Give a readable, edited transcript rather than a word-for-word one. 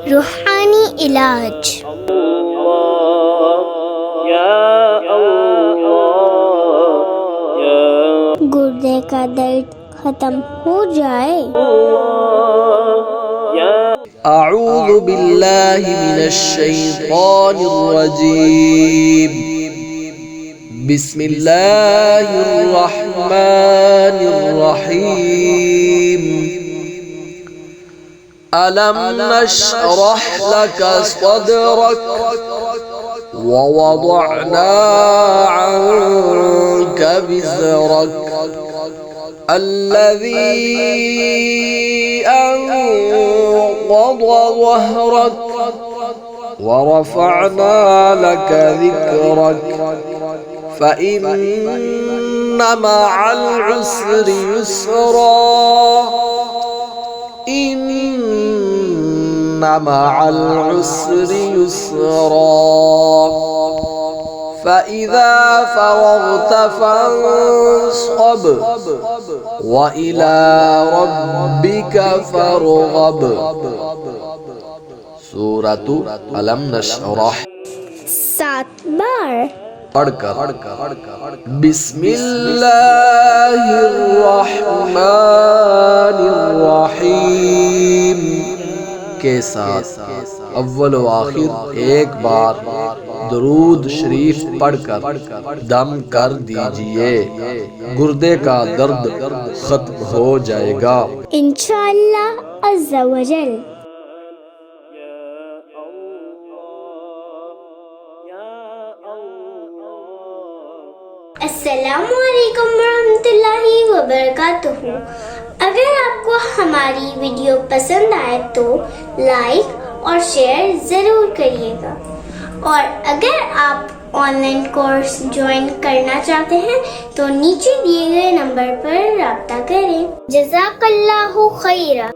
रूहानी इलाज। गुर्दे का दर्द खत्म हो जाए। अऊज़ु बिल्लाहि मिनश शैतानिर रजीम। बिस्मिल्लाहिर रहमानिर रहीम। अलम नशरह लका सदरक व वदअना अन्का विज़रक الذي أنقض ظهرك ورفعنا لك ذكرك فإن مع العسر يسرا إن مع العسر يسرا فإذا فرغت فانصب وإلى ربك فارغب। सूरतु अलम नशरह 7 बार पढ़कर बिस्मिल्लाहिर्रहमानिर्रहीम के साथ अव्वल व आखिर एक बार दरूद शरीफ पढ़कर दम कर दीजिए, गुर्दे का दर्द खत्म हो जाएगा इंशाअल्लाह अज़्ज़ा वजल। अस्सलामु अलैकुम वरहमतुल्लाहि वबरकातुहू। अगर आपको हमारी वीडियो पसंद आए तो लाइक और शेयर ज़रूर करिएगा, और अगर आप ऑनलाइन कोर्स ज्वाइन करना चाहते हैं तो नीचे दिए गए नंबर पर राब्ता करें। जज़ाकल्लाहु खैरा।